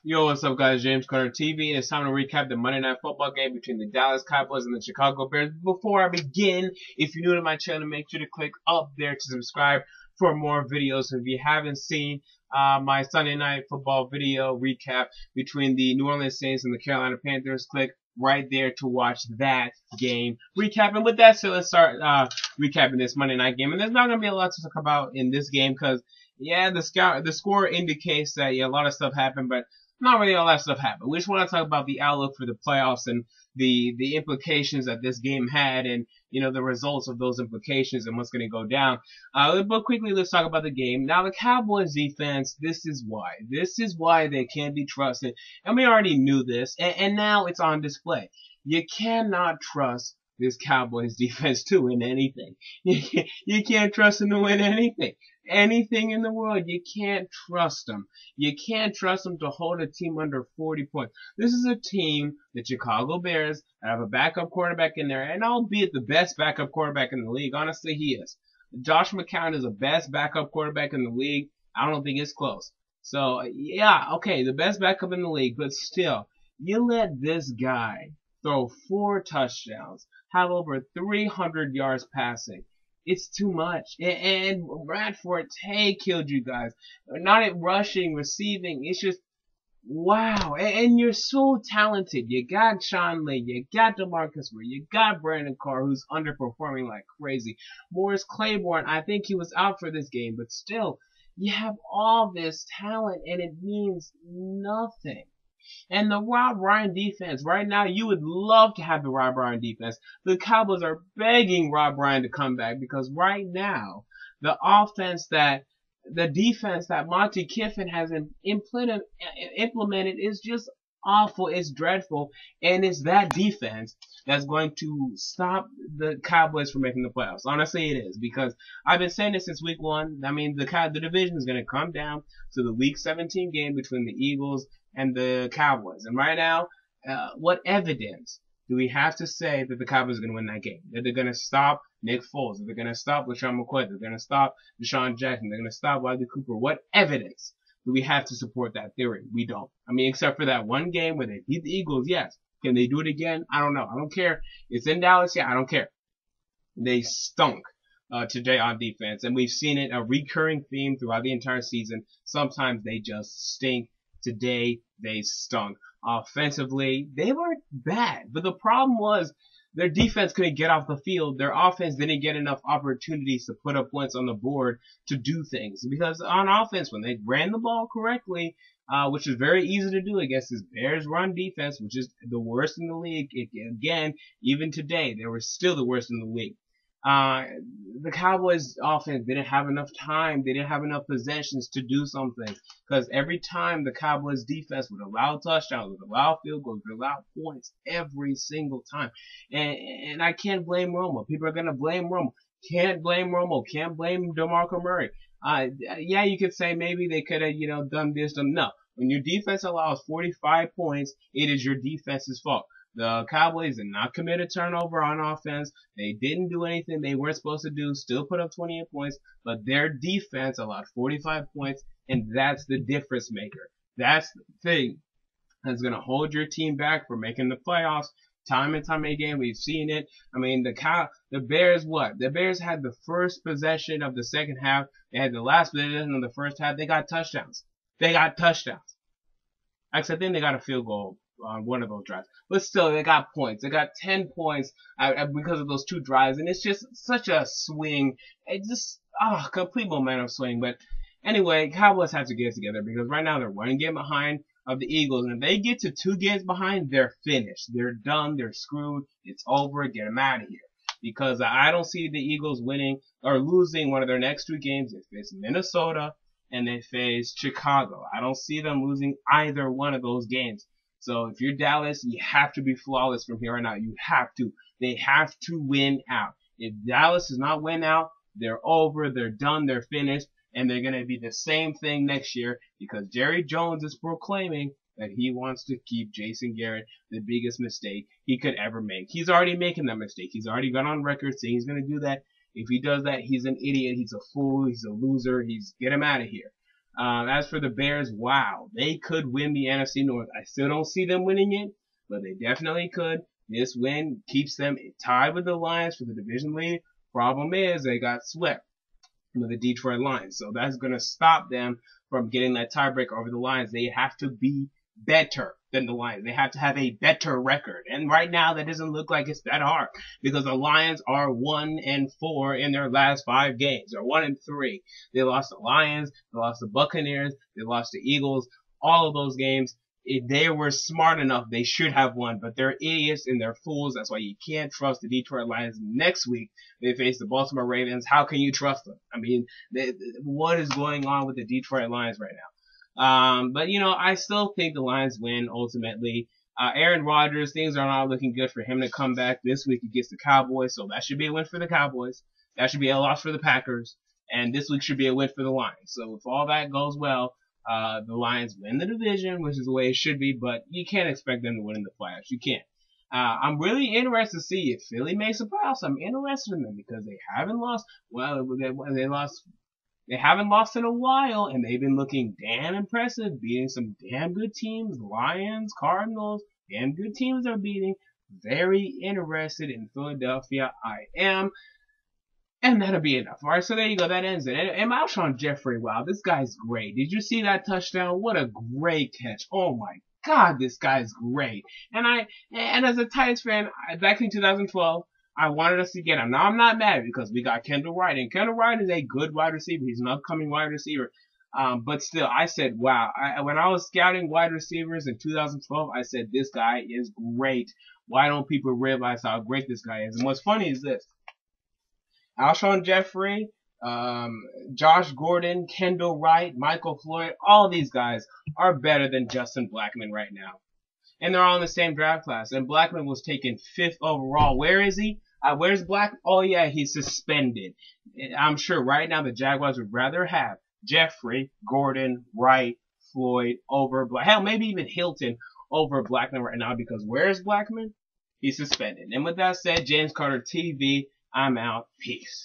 Yo, what's up, guys? James Carter TV. It's time to recap the Monday Night Football game between the Dallas Cowboys and the Chicago Bears. Before I begin, if you're new to my channel, make sure to click up there to subscribe for more videos. If you haven't seen my Sunday Night Football video recap between the New Orleans Saints and the Carolina Panthers, click right there to watch that game recap. And with that said, let's start recapping this Monday night game. And there's not going to be a lot to talk about in this game because, yeah, the score indicates that a lot of stuff happened, but not really all that stuff happened. We just want to talk about the outlook for the playoffs and the implications that this game had, and the results of those implications and what's going to go down. But quickly, let's talk about the game. Now, the Cowboys defense, this is why they can't be trusted, and we already knew this, and now it's on display. You cannot trust this Cowboys defense to win anything. You can't trust them to win anything in the world. You can't trust them. You can't trust them to hold a team under 40 points. This is a team, the Chicago Bears, that have a backup quarterback in there, and albeit the best backup quarterback in the league. Honestly, he is. Josh McCown is the best backup quarterback in the league. I don't think it's close. So, yeah, okay, the best backup in the league, but still, you let this guy throw 4 touchdowns, have over 300 yards passing. It's too much. And Brad Forte killed you guys. Not at rushing, receiving. It's just, wow. And you're so talented. You got Sean Lee. You got DeMarcus Ware. You got Brandon Carr, who's underperforming like crazy. Morris Claiborne, I think he was out for this game. But still, you have all this talent, and it means nothing. And the Rob Ryan defense, right now, you would love to have the Rob Ryan defense. The Cowboys are begging Rob Ryan to come back because right now, the defense that Monty Kiffin has implemented is just awful. It's dreadful. And it's that defense that's going to stop the Cowboys from making the playoffs. Honestly, it is, because I've been saying this since week 1. I mean, the division is going to come down to the week 17 game between the Eagles and the Cowboys. And right now, what evidence do we have to say that the Cowboys are going to win that game? That they're going to stop Nick Foles, that they're going to stop LaShawn McCoy, they're going to stop Deshaun Jackson, they're going to stop Riley Cooper. What evidence do we have to support that theory? We don't. I mean, except for that one game where they beat the Eagles, yes. Can they do it again? I don't know. I don't care. It's in Dallas, yeah, I don't care. They stunk today on defense, and we've seen it, a recurring theme throughout the entire season. Sometimes they just stink. Today, they stunk. Offensively, they weren't bad, but the problem was their defense couldn't get off the field. Their offense didn't get enough opportunities to put up points on the board to do things. Because on offense, when they ran the ball correctly, which is very easy to do against this Bears run defense, which is the worst in the league, again, even today, they were still the worst in the league. The Cowboys offense didn't have enough time. They didn't have enough possessions to do something. Because every time the Cowboys defense would allow touchdowns, would allow field goals, would allow points every single time. And I can't blame Romo. People are going to blame Romo. Can't blame Romo. Can't blame DeMarco Murray. Yeah, you could say maybe they could have, done this, done no. When your defense allows 45 points, it is your defense's fault. The Cowboys did not commit a turnover on offense. They didn't do anything they weren't supposed to do. Still put up 28 points, but their defense allowed 45 points, and that's the difference maker. That's the thing that's going to hold your team back from making the playoffs. Time and time again, we've seen it. I mean, the Bears, what? The Bears had the first possession of the second half. They had the last possession of the first half. They got touchdowns. Actually, I think they got a field goal on one of those drives. But still, they got points. They got 10 points because of those 2 drives. And it's just such a swing. It's just, complete momentum swing. But anyway, Cowboys have to get it together because right now they're 1 game behind of the Eagles. And if they get to 2 games behind, they're finished. They're done. They're screwed. It's over. Get them out of here. Because I don't see the Eagles winning or losing one of their next 2 games. They face Minnesota and they face Chicago. I don't see them losing either one of those games. So if you're Dallas, you have to be flawless from here on out. You have to. They have to win out. If Dallas does not win out, they're over, they're done, they're finished, and they're going to be the same thing next year because Jerry Jones is proclaiming that he wants to keep Jason Garrett, the biggest mistake he could ever make. He's already making that mistake. He's already gone on record saying he's going to do that. If he does that, he's an idiot, he's a fool, he's a loser, get him out of here. As for the Bears, wow, they could win the NFC North. I still don't see them winning it, but they definitely could. This win keeps them tied with the Lions for the division lead. Problem is, they got swept with the Detroit Lions, so that's going to stop them from getting that tiebreaker over the Lions. They have to be better than the Lions. They have to have a better record. And right now, that doesn't look like it's that hard because the Lions are 1-4 in their last 5 games. They're 1-3. They lost the Lions. They lost the Buccaneers. They lost the Eagles. All of those games, if they were smart enough, they should have won, but they're idiots and they're fools. That's why you can't trust the Detroit Lions. Next week, they face the Baltimore Ravens. How can you trust them? I mean, what is going on with the Detroit Lions right now? But I still think the Lions win ultimately. Aaron Rodgers, things are not looking good for him to come back this week against the Cowboys, so that should be a win for the Cowboys. That should be a loss for the Packers, and this week should be a win for the Lions. So if all that goes well, the Lions win the division, which is the way it should be, but you can't expect them to win in the playoffs. You can't. I'm really interested to see if Philly makes the playoffs. I'm interested in them because they haven't lost. Well, they haven't lost in a while, and they've been looking damn impressive, beating some damn good teams, Lions, Cardinals, damn good teams they're beating. Very interested in Philadelphia. I am. And that'll be enough. Alright, so there you go. That ends it. And Alshon Jeffrey, wow, this guy's great. Did you see that touchdown? What a great catch. Oh my God, this guy's great. And as a Titans fan, back in 2012, I wanted us to get him. Now I'm not mad because we got Kendall Wright, and Kendall Wright is a good wide receiver. He's an upcoming wide receiver. But still, I said, wow. When I was scouting wide receivers in 2012, I said, this guy is great. Why don't people realize how great this guy is? And what's funny is this. Alshon Jeffrey, Josh Gordon, Kendall Wright, Michael Floyd, all these guys are better than Justin Blackmon right now. And they're all in the same draft class. And Blackmon was taken 5th overall. Where is he? Where's Black? Oh yeah, he's suspended. I'm sure right now the Jaguars would rather have Jeffrey, Gordon, Wright, Floyd over Black. Hell, maybe even Hilton over Blackmon right now because where's Blackmon? He's suspended. And with that said, James Carter TV, I'm out. Peace.